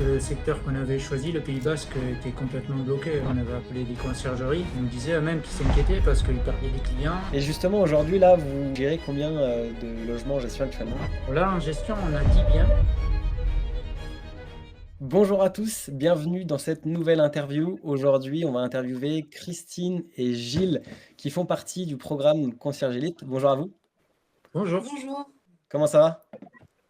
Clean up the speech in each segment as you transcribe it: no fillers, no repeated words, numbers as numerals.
le secteur qu'on avait choisi, le Pays Basque, était complètement bloqué. On avait appelé des conciergeries. On nous disait eux-mêmes qu'ils s'inquiétaient parce qu'ils perdaient des clients. Et justement, aujourd'hui, là, vous gérez combien de logements en gestion actuellement? Là, en gestion, on a 10 biens. Bonjour à tous, bienvenue dans cette nouvelle interview. Aujourd'hui, on va interviewer Christine et Gilles qui font partie du programme Concierge Élite. Bonjour à vous, Bonjour, Bonjour, comment ça va?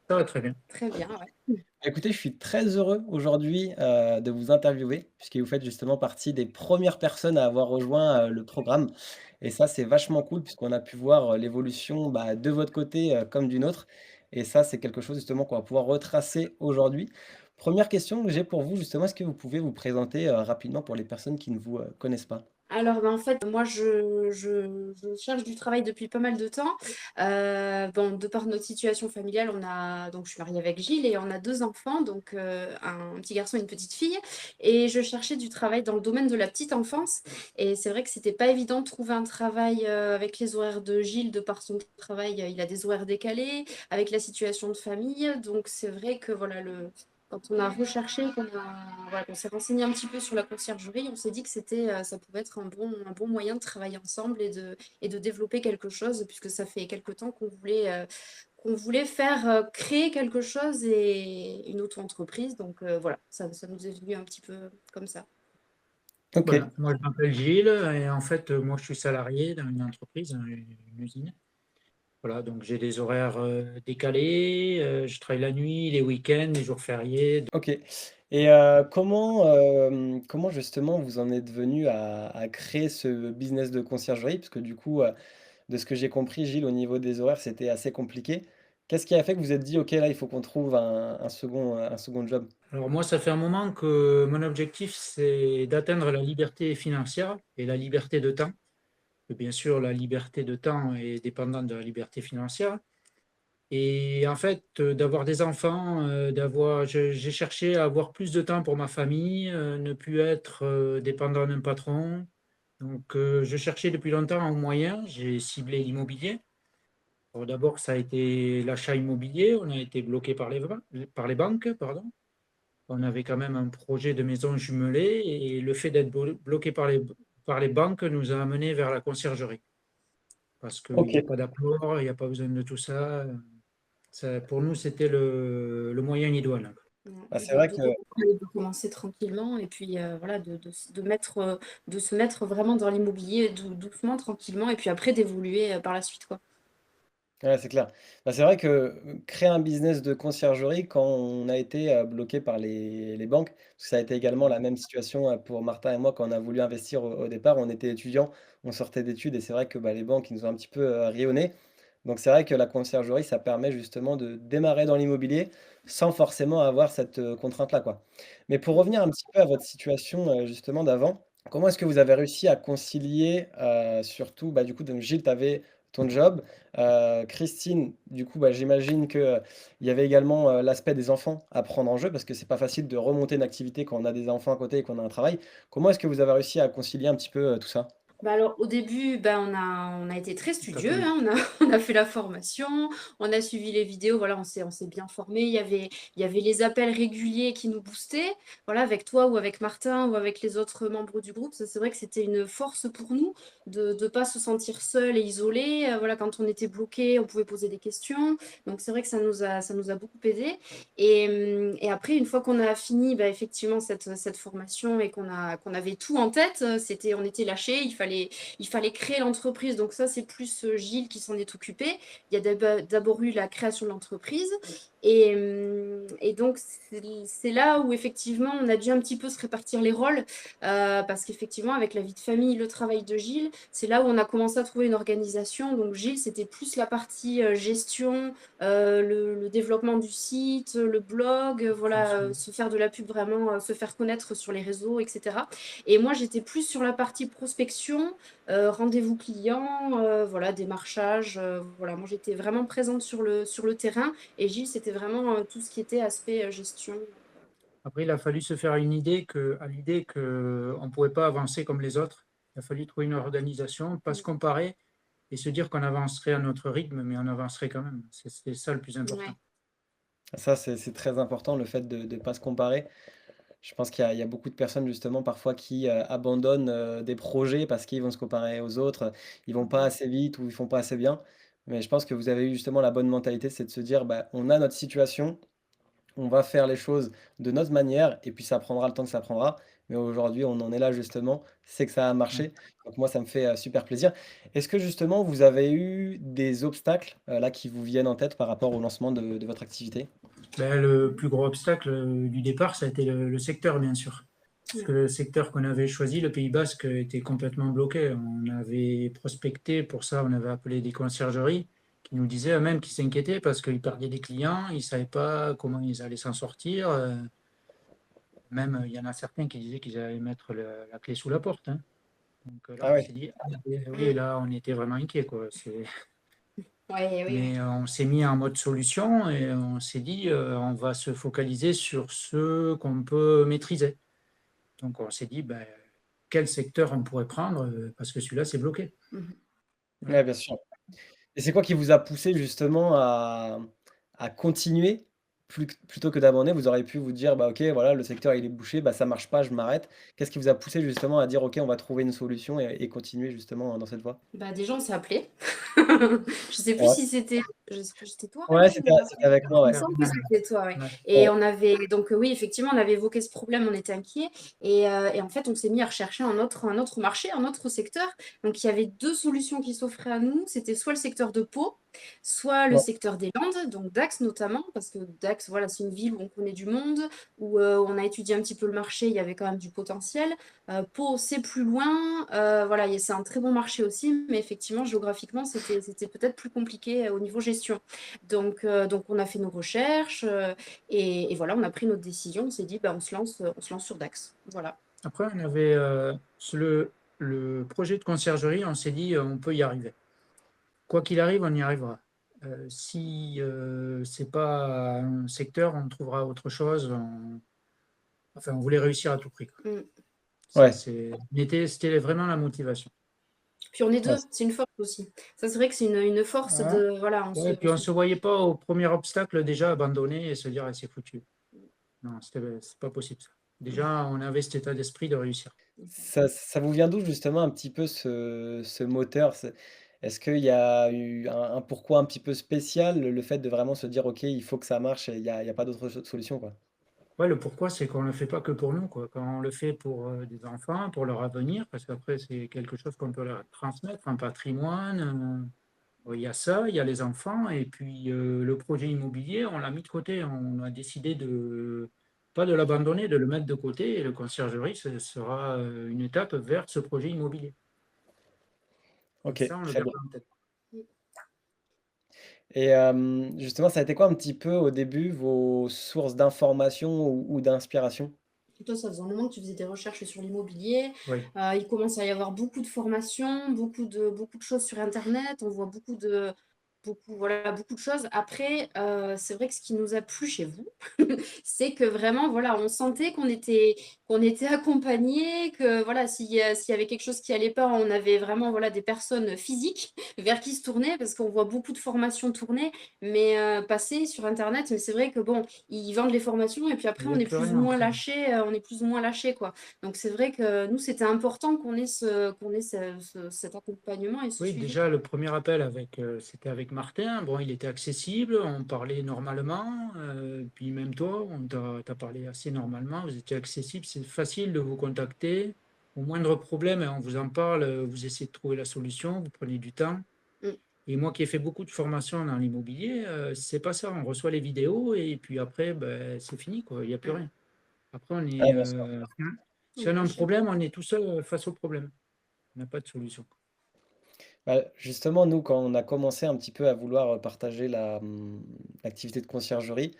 ça va très bien. très bien, ouais. Écoutez, je suis très heureux aujourd'hui de vous interviewer puisque vous faites justement partie des premières personnes à avoir rejoint le programme. Et ça, c'est vachement cool puisqu'on a pu voir l'évolution de votre côté comme du nôtre. Et ça, c'est quelque chose justement qu'on va pouvoir retracer aujourd'hui. Première question que j'ai pour vous, justement, est-ce que vous pouvez vous présenter rapidement pour les personnes qui ne vous connaissent pas? Alors, en fait, moi, je cherche du travail depuis pas mal de temps. Bon, de par notre situation familiale, donc je suis mariée avec Gilles et on a 2 enfants, donc un petit garçon et une petite fille. Et je cherchais du travail dans le domaine de la petite enfance. Et c'est vrai que c'était pas évident de trouver un travail avec les horaires de Gilles, de par son travail, il a des horaires décalés, avec la situation de famille. Donc, c'est vrai que voilà, quand on a recherché, voilà, qu'on s'est renseigné un petit peu sur la conciergerie, on s'est dit que ça pouvait être un bon moyen de travailler ensemble et de développer quelque chose, puisque ça fait quelque temps qu'on voulait faire créer quelque chose et une auto-entreprise. Donc voilà, ça nous est venu un petit peu comme ça. Ok, Voilà, moi je m'appelle Gilles et en fait, moi je suis salarié dans une entreprise, une usine. Voilà, donc j'ai des horaires décalés, je travaille la nuit, les week-ends, les jours fériés. ok. Et comment justement vous en êtes venu à créer ce business de conciergerie? Parce que du coup, de ce que j'ai compris, Gilles, au niveau des horaires, c'était assez compliqué. Qu'est-ce qui a fait que vous vous êtes dit: «OK, là, il faut qu'on trouve un second job»? Alors moi, ça fait un moment que mon objectif, c'est d'atteindre la liberté financière et la liberté de temps. Et bien sûr, la liberté de temps est dépendante de la liberté financière. Et en fait, d'avoir des enfants, j'ai cherché à avoir plus de temps pour ma famille, ne plus être dépendant d'un patron. Donc, je cherchais depuis longtemps un moyen. J'ai ciblé l'immobilier. Alors, d'abord, ça a été l'achat immobilier. On a été bloqué par les banques, pardon. On avait quand même un projet de maison jumelée et le fait d'être bloqué par les banques nous a amenés vers la conciergerie. Parce qu'il n'y a OK. pas d'apport, il n'y a pas besoin de tout ça. Pour nous, c'était le moyen idoine. Bah, c'est vrai que De commencer tranquillement et puis voilà, de se mettre vraiment dans l'immobilier doucement, tranquillement, et puis après d'évoluer par la suite, quoi. ouais, c'est clair. Bah, c'est vrai que, créer un business de conciergerie quand on a été, bloqué par les banques, parce que ça a été également la même situation, pour Martin et moi quand on a voulu investir au départ. On était étudiants, on sortait d'études et c'est vrai que, les banques, ils nous ont un petit peu, ris au nez. Donc c'est vrai que la conciergerie, ça permet justement de démarrer dans l'immobilier sans forcément avoir cette, contrainte-là, quoi. Mais pour revenir un petit peu à votre situation, justement d'avant, comment est-ce que vous avez réussi à concilier, surtout, du coup, donc Gilles, tu avais ton job, Christine, du coup, j'imagine que, il y avait également, l'aspect des enfants à prendre en jeu parce que c'est pas facile de remonter une activité quand on a des enfants à côté et qu'on a un travail. Comment est-ce que vous avez réussi à concilier un petit peu, tout ça? Bah alors au début, on a été très Tout à studieux, fait. hein, on a fait la formation, on a suivi les vidéos, voilà, on s'est bien formé. Il y avait les appels réguliers qui nous boostaient, voilà, avec toi ou avec Martin ou avec les autres membres du groupe. Ça, c'est vrai que c'était une force pour nous de ne pas se sentir seul et isolé. Voilà, quand on était bloqué, on pouvait poser des questions. Donc c'est vrai que ça nous a beaucoup aidé. Et après, une fois qu'on a fini effectivement cette formation et qu'on avait tout en tête, on était lâchés, il fallait créer l'entreprise. Donc ça, c'est plus Gilles qui s'en est occupé. Il y a d'abord eu la création de l'entreprise. Et donc, c'est là où effectivement, on a dû un petit peu se répartir les rôles. Parce qu'effectivement, avec la vie de famille, le travail de Gilles, c'est là où on a commencé à trouver une organisation. Donc Gilles, c'était plus la partie gestion, le développement du site, le blog, voilà, se faire de la pub vraiment, se faire connaître sur les réseaux, etc. Et moi, j'étais plus sur la partie prospection, rendez-vous client, voilà, démarchage. Voilà, moi, j'étais vraiment présente sur le terrain et Gilles, c'était vraiment tout ce qui était aspect gestion. Après, il a fallu se faire à l'idée qu'on ne pouvait pas avancer comme les autres. Il a fallu trouver une organisation, pas se comparer et se dire qu'on avancerait à notre rythme, mais on avancerait quand même. C'est ça le plus important. Ouais. Ça, c'est très important, le fait de ne pas se comparer. Je pense qu'il y a beaucoup de personnes justement parfois qui, abandonnent, des projets parce qu'ils vont se comparer aux autres, ils vont pas Mmh. assez vite ou ils font pas assez bien. Mais je pense que vous avez eu justement la bonne mentalité, c'est de se dire: «Bah, on a notre situation, on va faire les choses de notre manière et puis ça prendra le temps que ça prendra. Mais aujourd'hui, on en est là justement, c'est que ça a Ouais. marché. Donc moi, ça me fait, super plaisir. Est-ce que justement vous avez eu des obstacles, là qui vous viennent en tête par rapport au lancement de votre activité? Ben, le plus gros obstacle, du départ, ça a été le secteur, bien sûr. Parce que Ouais. le secteur qu'on avait choisi, le Pays basque, était complètement bloqué. On avait prospecté pour ça, on avait appelé des conciergeries qui nous disaient eux-mêmes qu'ils s'inquiétaient parce qu'ils perdaient des clients, ils ne savaient pas comment ils allaient s'en sortir. Même, il y en a certains qui disaient qu'ils allaient mettre la clé sous la porte, hein. Donc là, Ah on ouais, s'est dit, ah, oui, Mmh. là, on était vraiment inquiets, quoi. Ouais, oui, Mais oui. on s'est mis en mode solution et on s'est dit, on va se focaliser sur ce qu'on peut maîtriser. Donc on s'est dit, ben, quel secteur on pourrait prendre, parce que celui-là, c'est bloqué. Mmh. Voilà. ouais, bien sûr. Et c'est quoi qui vous a poussé justement à continuer plutôt que d'abandonner? Vous auriez pu vous dire: «Bah, OK, voilà, le secteur il est bouché, bah, ça marche pas, je m'arrête». Qu'est-ce qui vous a poussé justement à dire: «OK, on va trouver une solution et continuer justement dans cette voie»? Bah, déjà, on s'est appelés. Je sais plus Ouais. si c'était toi, Ouais, Rémi, c'était ou c'était avec moi, il ouais. me semble que c'était toi, ouais. Ouais. Et Ouais. on avait donc oui, effectivement, on avait évoqué ce problème, on était inquiets et en fait, on s'est mis à rechercher un autre marché, un autre secteur. Donc il y avait 2 solutions qui s'offraient à nous. C'était soit le secteur de Pau, soit le Ouais. secteur des Landes, donc Dax notamment, parce que Dax, voilà, c'est une ville où on connaît du monde, où, on a étudié un petit peu le marché, il y avait quand même du potentiel. Pau, c'est plus loin, voilà, c'est un très bon marché aussi, mais effectivement, géographiquement, c'était peut-être plus compliqué au niveau gestion. Donc on a fait nos recherches et voilà, on a pris notre décision. On s'est dit, bah, on se lance sur Dax. Voilà. Après, on avait sur le projet de conciergerie, on s'est dit, on peut y arriver. Quoi qu'il arrive, on y arrivera. Si c'est pas un secteur, on trouvera autre chose. Enfin, on voulait réussir à tout prix, quoi. Mm. Ça, Ouais. c'était vraiment la motivation. Puis on est Ouais, deux, c'est une force aussi. Ça, c'est vrai que c'est une force Ouais. de, voilà, Ouais, puis on ne se voyait pas au premier obstacle déjà abandonner et se dire, ah, c'est foutu. Non, c'est pas possible ça. Déjà, on avait cet état d'esprit de réussir. ça vous vient d'où justement un petit peu ce moteur? Est-ce qu'il y a eu un pourquoi un petit peu spécial, le fait de vraiment se dire: «OK, il faut que ça marche et il y a pas d'autre solution, quoi»? Ouais, le pourquoi, c'est qu'on ne le fait pas que pour nous, quoi. Quand on le fait pour des enfants, pour leur avenir, parce qu'après, c'est quelque chose qu'on peut leur transmettre, un patrimoine. Il y a ça, il y a les enfants, et puis le projet immobilier, on l'a mis de côté. On a décidé pas de l'abandonner, de le mettre de côté, et le conciergerie, ce sera une étape vers ce projet immobilier. Et OK, ça, on le très bien. garde en tête. Et justement, ça a été quoi un petit peu au début vos sources d'information ou d'inspiration? Toi, ça faisait un moment que tu faisais des recherches sur l'immobilier. Oui. Il commence à y avoir beaucoup de formations, beaucoup de choses sur internet. On voit beaucoup de choses. Après, c'est vrai que ce qui nous a plu chez vous, c'est que vraiment, voilà, on sentait qu'on était accompagnés, que voilà, s'il y avait quelque chose qui allait pas, on avait vraiment, voilà, des personnes physiques vers qui se tourner parce qu'on voit beaucoup de formations tourner, mais passer sur internet. Mais c'est vrai que bon, ils vendent les formations et puis Il après n'y on a est plus plus ou rien moins après. lâché, quoi. Donc c'est vrai que nous, c'était important qu'on ait cet accompagnement et ce Oui, suivi. déjà, le premier appel c'était avec Martin. Bon, il était accessible, on parlait normalement. Puis même toi, t'as parlé assez normalement, vous étiez accessible, c'est facile de vous contacter. Au moindre problème, on vous en parle, vous essayez de trouver la solution, vous prenez du temps. Mmh. Et moi qui ai fait beaucoup de formations dans l'immobilier, c'est pas ça. On reçoit les vidéos et puis après, ben, c'est fini, quoi. Il n'y a plus Mmh. rien. Après, Ah bien sûr. si On est on a un lâché. problème, on est tout seul face au problème. On n'a pas de solution. Bah, justement, nous, quand on a commencé un petit peu à vouloir, partager l'activité de conciergerie,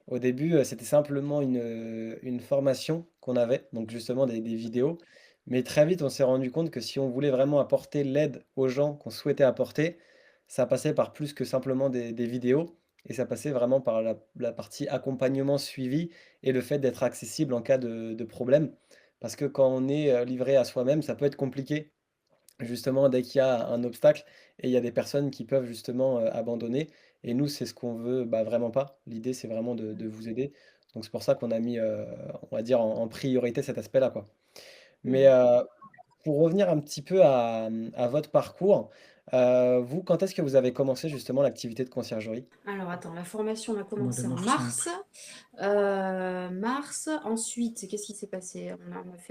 au début, c'était simplement une formation qu'on avait, donc justement des vidéos. Mais très vite, on s'est rendu compte que si on voulait vraiment apporter l'aide aux gens qu'on souhaitait apporter, ça passait par plus que simplement des vidéos et ça passait vraiment par la partie accompagnement suivi et le fait d'être accessible en cas de problème. Parce que quand on est, livré à soi-même, ça peut être compliqué justement dès qu'il y a un obstacle et il y a des personnes qui peuvent justement, abandonner et nous, c'est ce qu'on veut, bah, vraiment pas. L'idée, c'est vraiment de vous aider. Donc c'est pour ça qu'on a mis, on va dire en priorité cet aspect-là, quoi. Mais, Mmh. pour revenir un petit peu à votre parcours, vous, quand est-ce que vous avez commencé justement l'activité de conciergerie? Alors attends, la formation, on a Au mois de commencé en mars, on a mars. pris. Mars, ensuite, qu'est-ce qui s'est passé?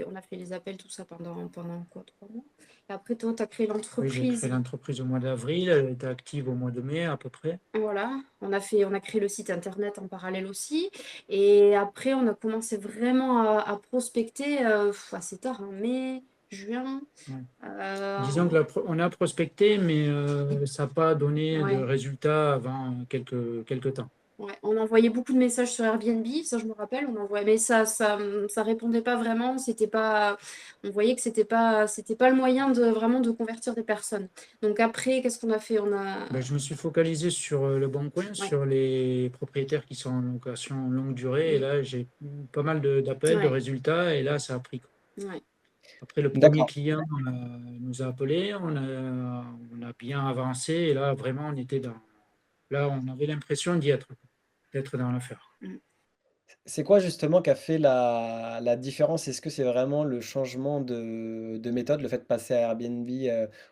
On a fait les appels, tout ça pendant quoi, 3 mois? Et après, toi, tu as créé Oui, j'ai créé l'entreprise. l'entreprise au mois d'avril, elle était active au mois de mai à peu près. Voilà, on a créé le site internet en parallèle aussi. Et après, on a commencé vraiment à prospecter assez tard, en mai, juin. Ouais. Euh, Disons que on a prospecté, mais ça n'a pas donné de ouais. résultats avant quelques temps. Ouais, on envoyait beaucoup de messages sur Airbnb, ça je me rappelle, on envoyait, mais ça répondait pas vraiment, c'était pas, on voyait que c'était pas le moyen de vraiment de convertir des personnes. Donc après, qu'est-ce qu'on a fait? Ben, je me suis focalisé sur le Bon Coin, Ouais, sur les propriétaires qui sont en location longue durée. Et mm, là, j'ai eu pas mal d'appels, de ouais, résultats. Et là, ça a pris. ouais. Après, le premier D'accord. client nous a appelés. On a bien avancé. Et là, vraiment, on était dans. Là, on avait l'impression d'être dans l'affaire. Mm. C'est quoi justement qui a fait la différence? Est-ce que c'est vraiment le changement de méthode, le fait de passer à Airbnb,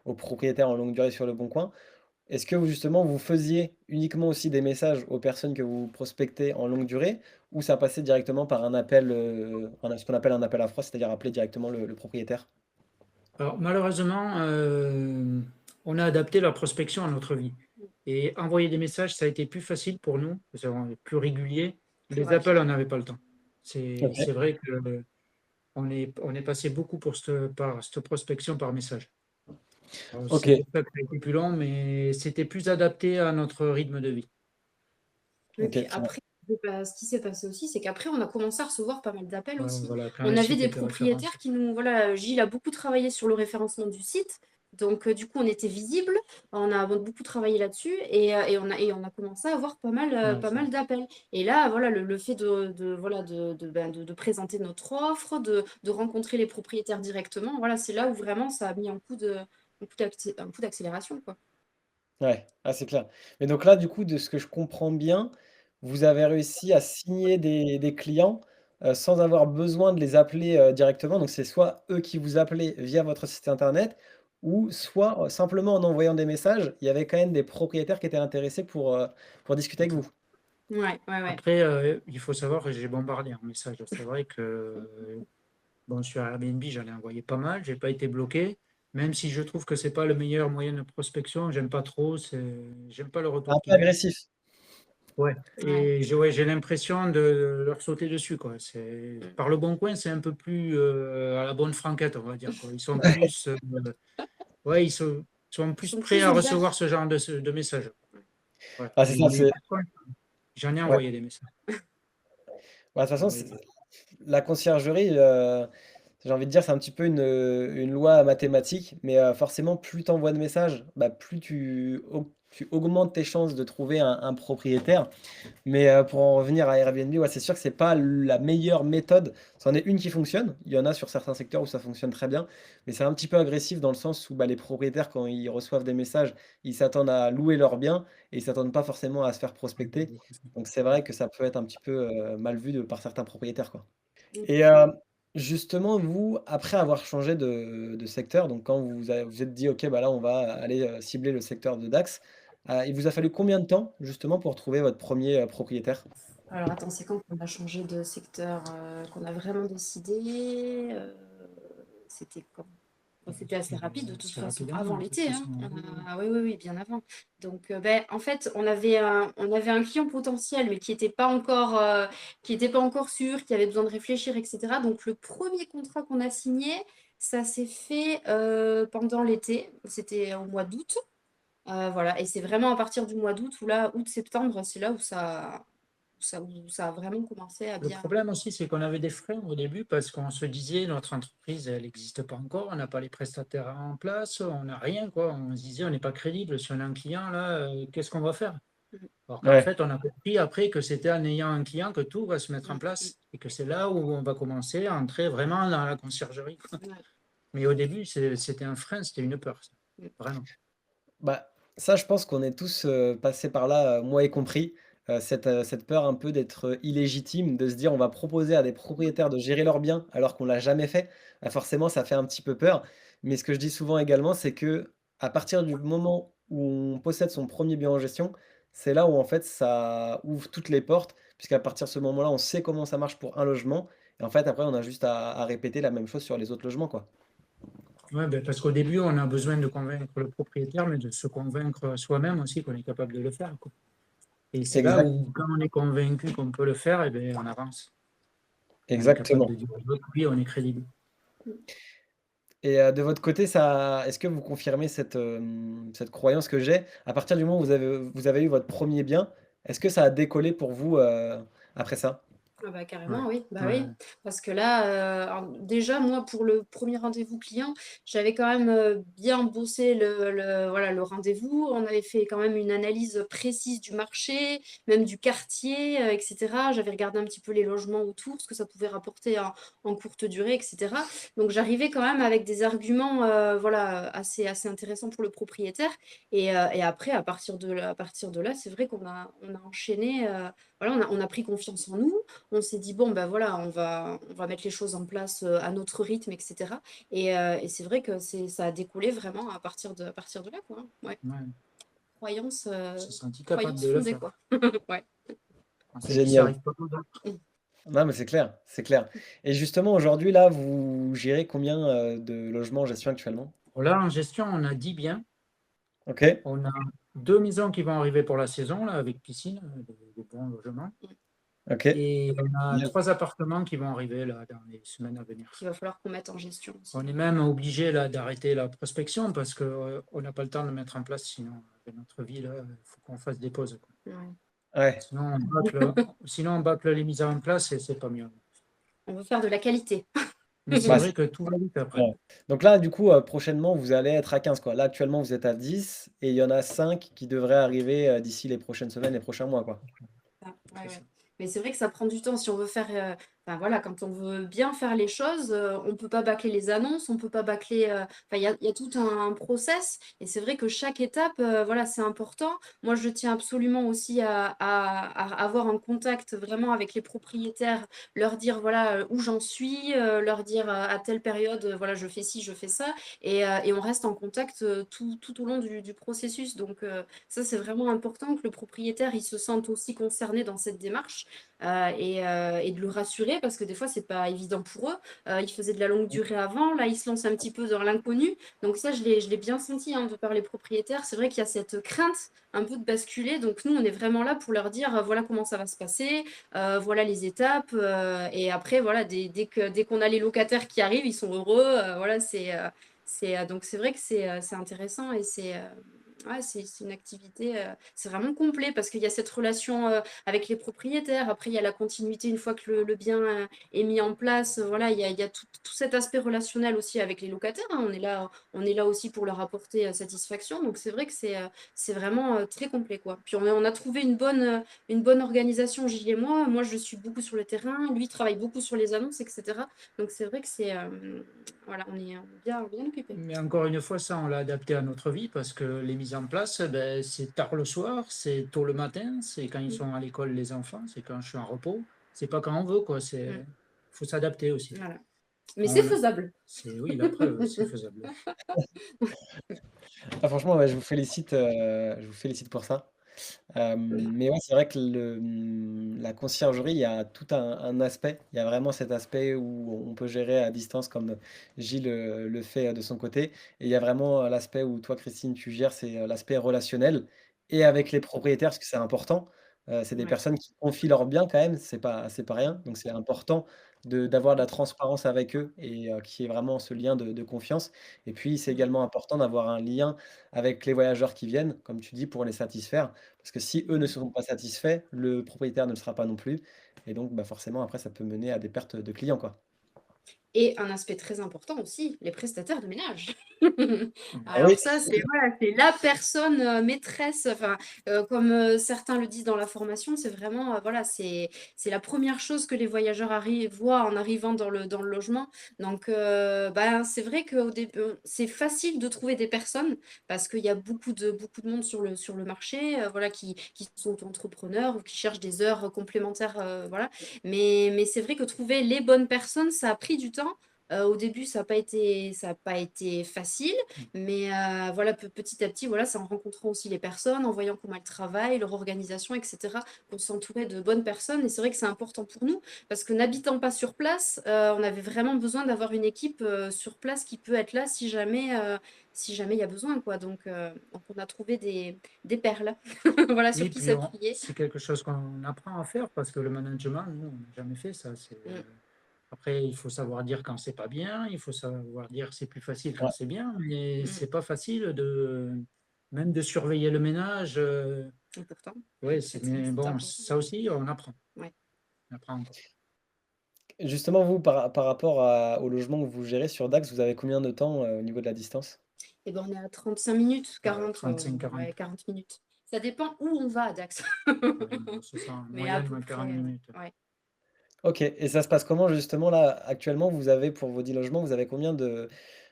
aux propriétaires en longue durée sur Le Bon Coin? Est-ce que vous justement, vous faisiez uniquement aussi des messages aux personnes que vous prospectez en longue durée? Ou ça passait directement par un appel, ce qu'on appelle un appel à froid, c'est-à-dire appeler directement le propriétaire? Alors, malheureusement, on a adapté la prospection à notre vie. Et envoyer des messages, ça a été plus facile pour nous, parce qu'on est plus régulier. Plus Les appels, rapide. on n'avait pas le temps. C'est OK. vrai que on est passé beaucoup par cette prospection par message. Alors, c'est OK. pour ça que ça a été plus long, mais c'était plus adapté à notre rythme de vie. Et OK, puis très bien. après, ce qui s'est passé aussi, c'est qu'après, on a commencé à recevoir pas mal d'appels Ouais, aussi. voilà, quand On le avait site des était propriétaires référencé. qui nous, voilà, Gilles a beaucoup travaillé sur le référencement du site. Donc, du coup, on était visible. On a beaucoup travaillé là-dessus et on a commencé à avoir Ouais, pas c'est mal d'appels. Et là, voilà, le fait voilà, de présenter notre offre, de rencontrer les propriétaires directement, voilà, c'est là où vraiment ça a mis un coup d'accélération, quoi. Ouais, ah, c'est clair. Mais donc là, du coup, de ce que je comprends bien, vous avez réussi à signer des clients, sans avoir besoin de les appeler, directement. Donc c'est soit eux qui vous appelaient via votre site internet ou soit, simplement en envoyant des messages, il y avait quand même des propriétaires qui étaient intéressés pour discuter c'est avec ça. vous? Ouais, ouais, ouais. Après, il faut savoir que j'ai bombardé en message. C'est vrai que bon, sur Airbnb, j'en ai envoyé pas mal, j'ai pas été bloqué. Même si je trouve que c'est pas le meilleur moyen de prospection, j'aime pas trop, j'aime pas le Un retour peu qu'ils ont. agressif? Ouais. Ouais. Et j'ai l'impression de leur sauter dessus, quoi. Mm. Par le Bon Coin, c'est un peu plus à la bonne franquette, on va dire, quoi. Ils sont plus, ouais, sont Ils plus sont prêts plus à recevoir ouverts. ce genre de messages. Ouais. Ah, c'est ça, Mais c'est par contre, j'en ai ouais. envoyé des messages. Bah, de toute J'ai façon, envoyé des- la conciergerie, j'ai envie de dire, c'est un petit peu une loi mathématique, mais forcément, plus tu envoies de messages, bah, plus tu augmentes tes chances de trouver un propriétaire. Mais pour en revenir à Airbnb, ouais, c'est sûr que c'est pas la meilleure méthode. C'en est une qui fonctionne. Il y en a sur certains secteurs où ça fonctionne très bien, mais c'est un petit peu agressif dans le sens où, bah, les propriétaires, quand ils reçoivent des messages, ils s'attendent à louer leurs biens et ils s'attendent pas forcément à se faire prospecter. Donc c'est vrai que ça peut être un petit peu, mal vu par certains propriétaires, quoi. Et justement, vous, après avoir changé de secteur, donc quand vous êtes dit: «OK, bah, là, on va aller, cibler le secteur de Dax», il vous a fallu combien de temps, justement, pour trouver votre premier propriétaire? Alors attends, c'est quand qu'on a changé de secteur, qu'on a vraiment décidé? C'était quand? Bah, c'était assez rapide de toute C'est façon, rapidement, avant de toute l'été, hein. façon. Oui, oui. Oui, oui, oui, bien avant. Donc, en fait, on avait un client potentiel, mais qui était pas encore sûr, qui avait besoin de réfléchir, et cetera. Donc le premier contrat qu'on a signé, ça s'est fait pendant l'été. C'était au mois d'août. Voilà, et c'est vraiment à partir du mois d'août, ou là, août-septembre, c'est là où ça a vraiment commencé à Le bien. problème aussi, c'est qu'on avait des freins au début parce qu'on se disait notre entreprise, elle n'existe pas encore, on n'a pas les prestataires en place, on n'a rien, quoi. On se disait, on n'est pas crédible. Si on a un client, là, qu'est-ce qu'on va faire? Mm, Alors qu'en Ouais, fait, on a compris après que c'était en ayant un client que tout va se mettre en mm, mm, place et que c'est là où on va commencer à entrer vraiment dans la conciergerie, quoi. ouais. Mais au début, c'était un frein, c'était une peur, ça, Mmh. vraiment. Bah, ça, je pense qu'on est tous, passés par là, moi y compris, cette peur un peu d'être, illégitime, de se dire: «On va proposer à des propriétaires de gérer leurs biens alors qu'on l'a jamais fait». Bah, forcément, ça fait un petit peu peur. Mais ce que je dis souvent également, c'est que à partir du moment où on possède son premier bien en gestion, c'est là où en fait ça ouvre toutes les portes, puisqu'à partir de ce moment-là, on sait comment ça marche pour un logement et en fait après on a juste à répéter la même chose sur les autres logements, quoi. Ouais, ben, parce qu'au début, on a besoin de convaincre le propriétaire, mais de se convaincre soi-même aussi qu'on est capable de le faire, quoi. Et c'est là Exact où, quand on est convaincu qu'on peut le faire, eh ben, on avance. On est capable exactement. de dire aux autres, oui, on est crédible. Et de votre côté, ça est-ce que vous confirmez cette, cette croyance que j'ai? À partir du moment où vous avez eu votre premier bien, est-ce que ça a décollé pour vous, après ça? Ah bah Ouais, carrément oui, bah ouais, oui. Parce que là, alors déjà moi pour le premier rendez-vous client, j'avais quand même, bien bossé voilà le rendez-vous. On avait fait quand même une analyse précise du marché, même du quartier, et cetera. J'avais regardé un petit peu les logements autour, ce que ça pouvait rapporter en courte durée, et cetera. Donc j'arrivais quand même avec des arguments, voilà, assez intéressants pour le propriétaire et après à partir de là, c'est vrai qu'on a enchaîné, voilà, on a pris confiance en nous. On s'est dit, bon, ben voilà, on va mettre les choses en place à notre rythme, etc. Et c'est vrai que ça a découlé vraiment à partir de là, quoi, hein. Ouais, ouais. croyance, On s'est senti capable croyance de le fondée, faire. quoi. Ouais. On s'est dit, ça Génial. arrive pas aux autres. Mm. Non, mais c'est clair, c'est clair. Et justement aujourd'hui là, vous gérez combien, de logements en gestion actuellement? Bon, là, en gestion, on a 10 biens. OK, On a 2 maisons qui vont arriver pour la saison, là, avec piscine, des bons logements. OK. Et on a Génial. 3 appartements qui vont arriver là, dans les semaines à venir. Qu'il va falloir qu'on mette en gestion aussi. On est même obligé là d'arrêter la prospection parce que on n'a pas le temps de mettre en place, sinon avec notre vie là, il faut qu'on fasse des pauses, quoi. Ouais. Ouais. Sinon on bâcle les mises en place et c'est pas mieux. On veut faire de la qualité. Mais c'est Bah, vrai que tout va vite après. ouais. Donc là, du coup, prochainement, vous allez être à 15 quoi. Là, actuellement, vous êtes à 10 et il y en a 5 qui devraient arriver, d'ici les prochaines semaines, les prochains mois, quoi. Ah, ouais, C'est ouais. ça. Mais c'est vrai que ça prend du temps si on veut faire, enfin voilà, quand on veut bien faire les choses, on peut pas bâcler les annonces, on peut pas bâcler, enfin il y a tout un process et c'est vrai que chaque étape, voilà, c'est important. Moi, je tiens absolument aussi à avoir un contact vraiment avec les propriétaires, leur dire voilà, où j'en suis, leur dire, à telle période, voilà, je fais ci, je fais ça et on reste en contact, tout au long du processus donc ça, c'est vraiment important que le propriétaire, il se sente aussi concerné dans cette démarche et de le rassurer parce que des fois, c'est pas évident pour eux. Ils faisaient de la longue durée avant, là, ils se lancent un petit peu dans l'inconnu. Donc ça, je l'ai bien senti hein, de par les propriétaires. C'est vrai qu'il y a cette crainte un peu de basculer. Donc nous, on est vraiment là pour leur dire, voilà comment ça va se passer, voilà les étapes. Et après, voilà, dès qu'on a les locataires qui arrivent, ils sont heureux. Voilà, donc c'est vrai que c'est intéressant et ouais, c'est une activité, c'est vraiment complet parce qu'il y a cette relation avec les propriétaires. Après, il y a la continuité une fois que le bien est mis en place. Voilà, il y a tout cet aspect relationnel aussi avec les locataires, hein. On est là aussi pour leur apporter satisfaction. Donc, c'est vrai que c'est vraiment très complet, quoi. Puis, on a trouvé une bonne organisation, Gilles et moi. Moi, je suis beaucoup sur le terrain. Lui travaille beaucoup sur les annonces, etc. Donc, c'est vrai que voilà, on est bien, bien occupé. Mais encore une fois, ça, on l'a adapté à notre vie parce que les mises en place, ben, c'est tard le soir, c'est tôt le matin, c'est quand ils Mm, sont à l'école les enfants, c'est quand je suis en repos. C'est pas quand on veut, quoi. mm, Faut s'adapter aussi. voilà. Mais c'est On- faisable. oui, la preuve, c'est faisable. Ah franchement, ouais, je vous félicite pour ça. Mais ouais, c'est vrai que la conciergerie, il y a tout un aspect. Il y a vraiment cet aspect où on peut gérer à distance comme Gilles, le fait de son côté et il y a vraiment, l'aspect où toi, Christine, tu gères, c'est, l'aspect relationnel et avec les propriétaires parce que c'est important. C'est des Ouais. personnes qui confient leurs biens quand même, c'est pas rien, donc c'est important d'avoir de la transparence avec eux et qu'il y ait vraiment ce lien de confiance et puis c'est Mm, également important d'avoir un lien avec les voyageurs qui viennent, comme tu dis, pour les satisfaire. Parce que si eux ne mm. seront pas satisfaits, le propriétaire ne le sera pas non plus et donc bah, forcément après ça peut mener à des pertes de clients, quoi. Et un aspect très important aussi, les prestataires de ménage. Ah oui, Alors ça, c'est voilà, c'est la personne maîtresse, enfin, comme certains le disent dans la formation, c'est vraiment, voilà, c'est la première chose que les voyageurs voient en arrivant dans le logement. Donc, ben, c'est vrai qu'au début, c'est facile de trouver des personnes parce qu'il y a beaucoup de monde sur le marché, voilà, qui sont auto-entrepreneurs ou qui cherchent des heures complémentaires, voilà. Mais c'est vrai que trouver les bonnes personnes, ça a pris du temps. Au début, ça a pas été facile, mais voilà, petit à petit, voilà, c'est en rencontrant aussi les personnes, en voyant comment elles travaillent, leur organisation, etc., qu'on s'entourait de bonnes personnes. Et c'est vrai que c'est important pour nous, parce que n'habitant pas sur place, on avait vraiment besoin d'avoir une équipe sur place qui peut être là si jamais il y a besoin, quoi. Donc on a trouvé des perles, voilà, sur Oui, qui puis s'appuyer. c'est quelque chose qu'on apprend à faire parce que le management, nous, on n'a jamais fait ça. Mm, Après, il faut savoir dire quand c'est pas bien, il faut savoir dire c'est plus facile quand ouais, c'est bien, mais mm. c'est pas facile même de surveiller le ménage. Et pourtant, Ouais, mais c'est bon, important. ça aussi, on apprend. Ouais. On apprend encore. justement, vous, par rapport au logement que vous gérez sur Dax, vous avez combien de temps, au niveau de la distance? Et ben, on est à 35 minutes, Ouais, 40, 35-40. ouais, 40 minutes. Ça dépend où on va à Dax. Ouais, c'est ça, en Mais à moyenne, peu ouais, 40 près, minutes. ouais. OK, et ça se passe comment justement là, actuellement, vous avez pour vos 10 logements, vous avez combien de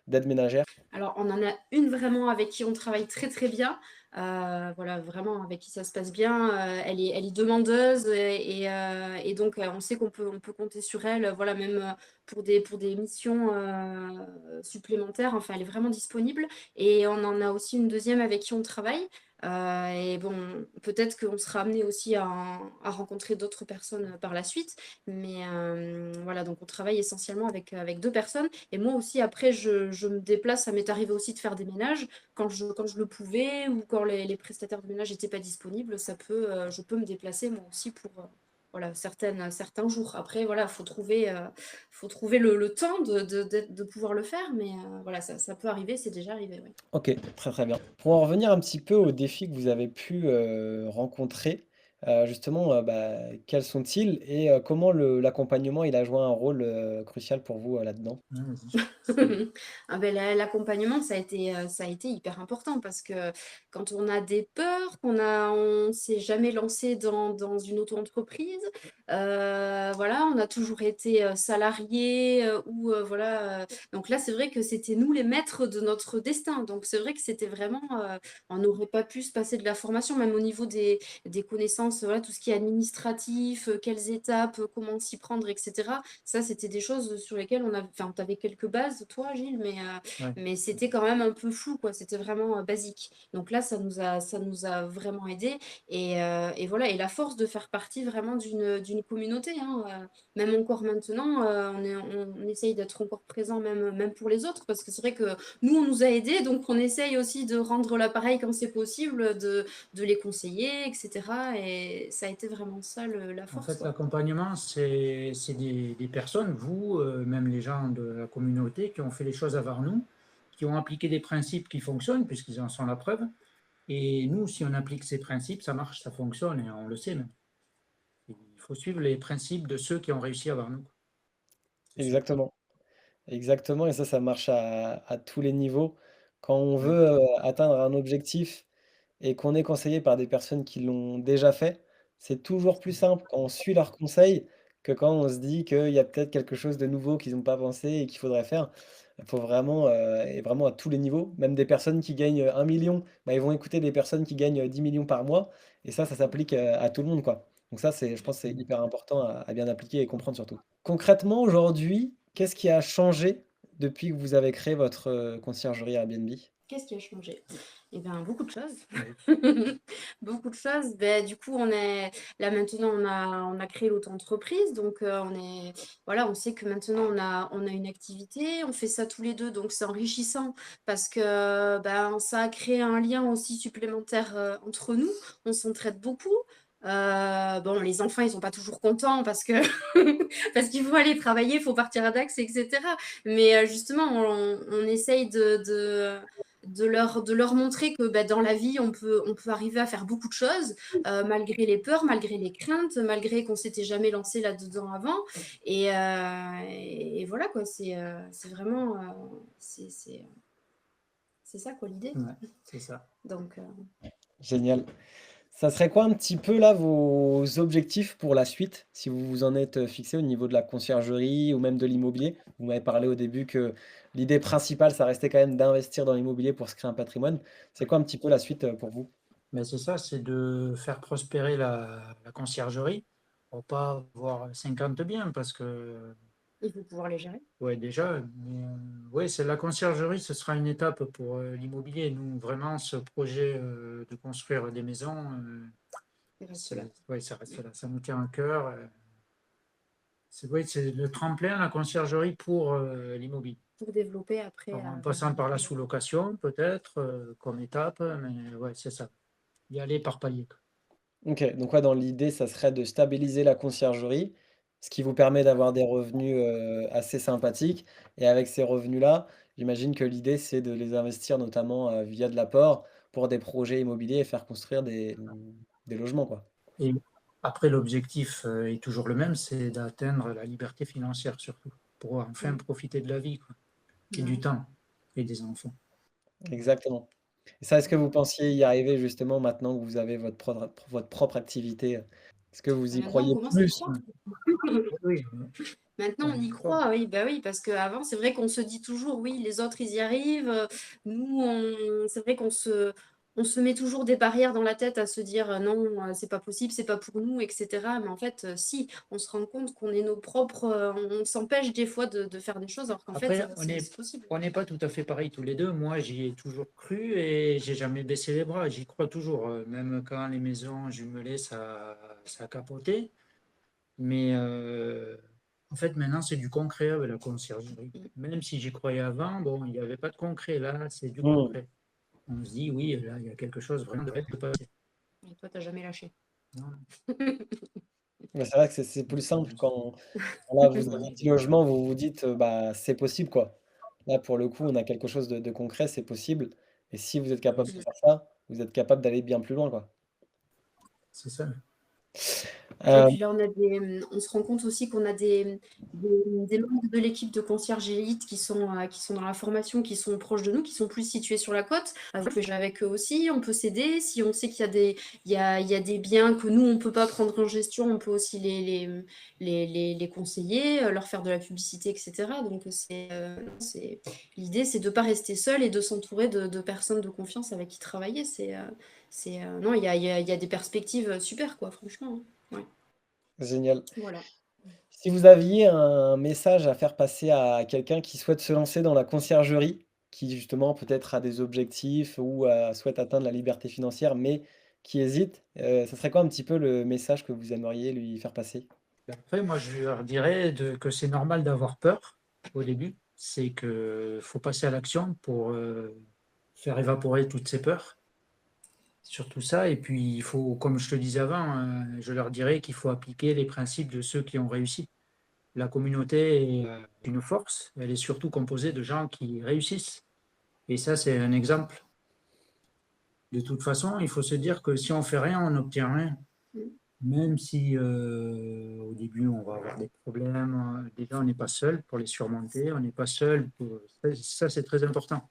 d'aides ménagères? Alors, on en a une vraiment avec qui on travaille très très bien. Voilà, vraiment avec qui ça se passe bien. Elle est demandeuse et donc on sait on peut compter sur elle. Voilà, même pour des missions supplémentaires. Enfin, elle est vraiment disponible. Et on en a aussi une deuxième avec qui on travaille. Et bon, peut-être qu'on sera amené aussi à rencontrer d'autres personnes par la suite. Mais voilà, donc on travaille essentiellement avec deux personnes. Et moi aussi, après, je me déplace. Ça m'est arrivé aussi de faire des ménages quand je le pouvais ou quand les prestataires de ménage n'étaient pas disponibles. Je peux me déplacer moi aussi pour voilà, certains jours. Après, voilà, faut trouver le temps de pouvoir le faire. Mais voilà, ça peut arriver, c'est déjà arrivé. Ouais. OK, très, très bien. Pour en revenir un petit peu aux défis que vous avez pu, rencontrer, justement, bah, quels sont-ils et comment l'accompagnement, il a joué un rôle, crucial pour vous, là-dedans? Ouais, vas-y. Ah ben, l'accompagnement, ça a été hyper important parce que quand on a des peurs, on s'est jamais lancé dans une auto-entreprise, voilà, on a toujours été salarié ou voilà. Donc là, c'est vrai que c'était nous les maîtres de notre destin. Donc c'est vrai que c'était vraiment, on n'aurait pas pu se passer de la formation, même au niveau des connaissances, voilà, tout ce qui est administratif, quelles étapes, comment s'y prendre, etc. Ça, c'était des choses sur lesquelles enfin, tu avais quelques bases, toi, Gilles, Ouais. mais c'était quand même un peu flou, quoi. C'était vraiment basique. Donc là, ça nous a vraiment aidé. Et voilà, et la force de faire partie vraiment d'une communauté, hein, même encore maintenant, on essaye d'être encore présent même pour les autres, parce que c'est vrai que nous, on nous a aidés, donc on essaye aussi de rendre l'appareil quand c'est possible, de les conseiller, etc. Et ça a été vraiment ça la En force, fait, quoi. l'accompagnement, c'est des personnes, vous, même les gens de la communauté, qui ont fait les choses avant nous, qui ont appliqué des principes qui fonctionnent, puisqu'ils en sont la preuve. Et nous, si on applique ces principes, ça marche, ça fonctionne, et on le sait même. Il faut suivre les principes de ceux qui ont réussi avant nous. C'est sûr. Exactement, exactement, et ça marche à tous les niveaux. Quand on Ouais. veut, atteindre un objectif et qu'on est conseillé par des personnes qui l'ont déjà fait, c'est toujours plus simple quand on suit leurs conseils que quand on se dit qu'il y a peut-être quelque chose de nouveau qu'ils n'ont pas pensé et qu'il faudrait faire. Il faut vraiment, et vraiment à tous les niveaux, même des personnes qui gagnent, 1 000 000, bah, ils vont écouter des personnes qui gagnent, 10 millions par mois et ça s'applique, à tout le monde, quoi. Donc ça, je pense, que c'est hyper important à bien appliquer et comprendre surtout. Concrètement, aujourd'hui, qu'est-ce qui a changé depuis que vous avez créé votre, conciergerie Airbnb? Qu'est-ce qui a changé? Eh bien, beaucoup de choses. Ouais. Beaucoup de choses. Ben, du coup, là maintenant, on a créé l'auto-entreprise. Donc, voilà, on sait que maintenant, on a une activité. On fait ça tous les deux. Donc, c'est enrichissant parce que ben, ça a créé un lien aussi supplémentaire entre nous. On s'entraide beaucoup. Bon, les enfants, ils sont pas toujours contents parce que parce qu'il faut aller travailler, il faut partir à Dax, etc. Mais justement, on essaye de leur montrer que dans la vie, on peut arriver à faire beaucoup de choses, malgré les peurs, malgré les craintes, malgré qu'on s'était jamais lancé là-dedans avant. Et voilà, quoi, c'est vraiment, c'est ça, quoi, l'idée. Ouais, c'est ça. Donc, Génial. Ça serait quoi un petit peu là vos objectifs pour la suite, si vous vous en êtes fixé au niveau de la conciergerie ou même de l'immobilier? Vous m'avez parlé au début que l'idée principale, ça restait quand même d'investir dans l'immobilier pour se créer un patrimoine. C'est quoi un petit peu la suite pour vous? Mais c'est ça, c'est de faire prospérer la conciergerie. On va pas avoir 50 biens parce que, il faut pouvoir les gérer. ouais, déjà, mais ouais, c'est la conciergerie, ce sera une étape pour l'immobilier. Nous, vraiment, ce projet de construire des maisons, Il reste c'est là. ouais, ça reste là. Ça nous tient à cœur. Ouais, c'est le tremplin, la conciergerie pour l'immobilier. Pour développer après. En passant par la sous-location, peut-être, comme étape, mais ouais, c'est ça. Y aller par palier. Ok, donc ouais, dans l'idée, ça serait de stabiliser la conciergerie, ce qui vous permet d'avoir des revenus assez sympathiques. Et avec ces revenus-là, j'imagine que l'idée, c'est de les investir notamment via de l'apport pour des projets immobiliers et faire construire des logements, quoi. Et après, l'objectif est toujours le même, c'est d'atteindre la liberté financière surtout, pour enfin profiter de la vie, quoi, et du temps, et des enfants. Exactement. Et ça, est-ce que vous pensiez y arriver justement maintenant que vous avez votre propre activité? Est-ce que vous y Maintenant, on croyez commence à y plus? croire. Oui, Maintenant, on y croit, oui, bah oui, parce qu'avant, c'est vrai qu'on se dit toujours, oui, les autres, ils y arrivent. Nous, c'est vrai on se met toujours des barrières dans la tête à se dire, non, c'est pas possible, c'est pas pour nous, etc. Mais en fait, si, on se rend compte qu'on est nos propres, on s'empêche des fois de faire des choses, alors qu'en fait, après, c'est possible. on n'est pas tout à fait pareil tous les deux. Moi, j'y ai toujours cru et j'ai jamais baissé les bras. J'y crois toujours, même quand les maisons jumelées, ça a capoté. Mais en fait, maintenant, c'est du concret avec la conciergerie. Même si j'y croyais avant, bon, il n'y avait pas de concret. Là, c'est du Hmm. concret. On se dit, oui, là, il y a quelque chose vraiment de passer. Et toi, t'as jamais lâché. Non, Mais c'est vrai que c'est plus simple quand là, vous avez un petit logement, vous vous dites, bah, c'est possible, quoi. Là, pour le coup, on a quelque chose de concret, c'est possible. Et si vous êtes capable de faire ça, vous êtes capable d'aller bien plus loin, quoi. c'est ça. Et Euh, puis là, on se rend compte aussi qu'on a des membres de l'équipe de concierge élite qui sont dans la formation, qui sont proches de nous, qui sont plus situés sur la côte. On peut jouer avec eux aussi, on peut s'aider. Si on sait qu'il y a il y a des biens que nous, on ne peut pas prendre en gestion, on peut aussi les conseiller, leur faire de la publicité, etc. Donc, l'idée, c'est de ne pas rester seul et de s'entourer de personnes de confiance avec qui travailler. Non, il y a des perspectives super, quoi, franchement, hein. Ouais. Génial. Voilà. Si vous aviez un message à faire passer à quelqu'un qui souhaite se lancer dans la conciergerie, qui justement peut-être a des objectifs ou souhaite atteindre la liberté financière, mais qui hésite, ça serait quoi un petit peu le message que vous aimeriez lui faire passer? Après, moi, je leur dirais que c'est normal d'avoir peur au début. C'est que faut passer à l'action pour faire évaporer toutes ces peurs. Surtout ça. Et puis, il faut, comme je te disais avant, je leur dirais qu'il faut appliquer les principes de ceux qui ont réussi. La communauté est une force. Elle est surtout composée de gens qui réussissent. Et ça, c'est un exemple. De toute façon, il faut se dire que si on fait rien, on n'obtient rien. Même si au début on va avoir des problèmes, déjà on n'est pas seul pour les surmonter, on n'est pas seul pour... Ça c'est très important.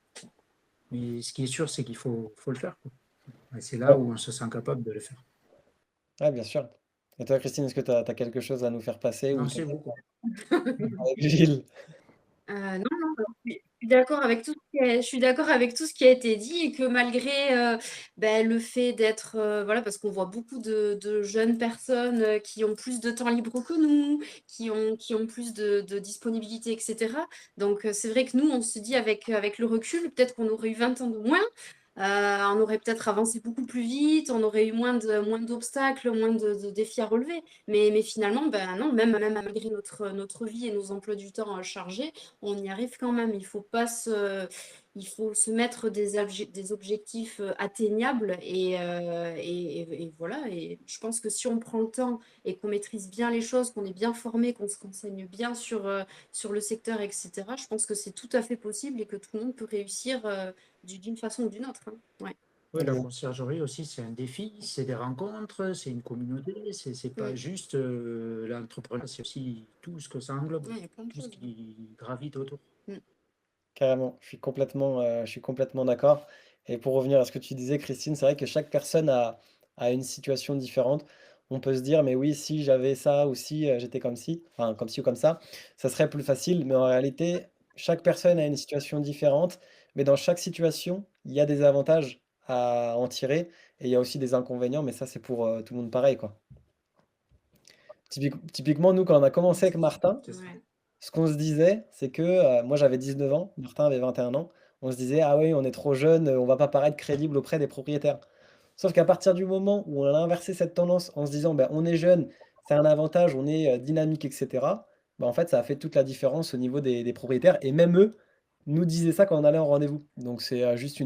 Mais ce qui est sûr, c'est qu'il faut le faire, quoi. Et c'est là Ouais, où on se sent capable de le faire. ouais, bien sûr. Et toi, Christine, est-ce que tu as quelque chose à nous faire passer ou Non, t'es c'est beaucoup. avec Gilles? Non, non, je suis d'accord avec tout je suis d'accord avec tout ce qui a été dit et que malgré le fait d'être, voilà, parce qu'on voit beaucoup de jeunes personnes qui ont plus de temps libre que nous, qui ont plus de disponibilité, etc. Donc c'est vrai que nous, on se dit avec le recul, peut-être qu'on aurait eu 20 ans de moins. On aurait peut-être avancé beaucoup plus vite, on aurait eu moins d'obstacles, moins de défis à relever. Mais finalement, ben non, même malgré notre vie et nos emplois du temps chargés, on y arrive quand même. il faut se mettre des objectifs atteignables et voilà. Et je pense que si on prend le temps et qu'on maîtrise bien les choses, qu'on est bien formé, qu'on se renseigne bien sur le secteur, etc., je pense que c'est tout à fait possible et que tout le monde peut réussir d'une façon ou d'une autre, hein. Ouais. Oui, la Exact. conciergerie aussi, c'est un défi, c'est des rencontres, c'est une communauté, c'est pas Mm. juste l'entrepreneuriat, c'est aussi tout ce que ça englobe, Ouais, il y a plein de tout ce choses. qui gravite autour. Mm. Carrément, je suis complètement d'accord. Et pour revenir à ce que tu disais, Christine, c'est vrai que chaque personne a une situation différente. On peut se dire, mais oui, si j'avais ça ou si j'étais comme ci, enfin comme ci ou comme ça serait plus facile. Mais en réalité, chaque personne a une situation différente. Mais dans chaque situation, il y a des avantages à en tirer et il y a aussi des inconvénients. Mais ça, c'est pour tout le monde pareil, quoi. Typiquement, nous, quand on a commencé avec Martin, C'est ça. Ouais. ce qu'on se disait, c'est que moi j'avais 19 ans, Martin avait 21 ans, on se disait, ah oui, on est trop jeune, on va pas paraître crédible auprès des propriétaires. Sauf qu'à partir du moment où on a inversé cette tendance en se disant, ben, on est jeune, c'est un avantage, on est dynamique, etc., ben, en fait, ça a fait toute la différence au niveau des propriétaires. Et même eux nous disaient ça quand on allait en rendez-vous. Donc c'est juste la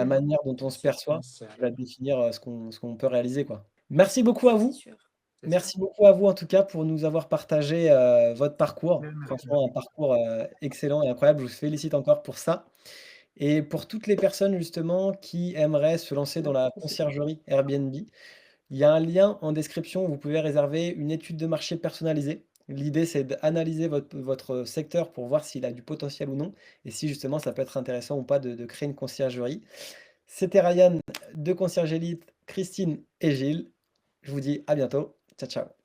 Mhm. manière dont on Bien se sûr, perçoit c'est qui va définir ce qu'on peut réaliser, quoi. Merci beaucoup à C'est vous. sûr. ça. Merci beaucoup à vous en tout cas pour nous avoir partagé votre parcours. Franchement, un parcours excellent et incroyable. Je vous félicite encore pour ça. Et pour toutes les personnes justement qui aimeraient se lancer dans la conciergerie Airbnb, il y a un lien en description où vous pouvez réserver une étude de marché personnalisée. L'idée, c'est d'analyser votre secteur pour voir s'il a du potentiel ou non, et si justement ça peut être intéressant ou pas de créer une conciergerie. C'était Ryan de Concierge Elite, Christine et Gilles. Je vous dis à bientôt. Ciao, ciao.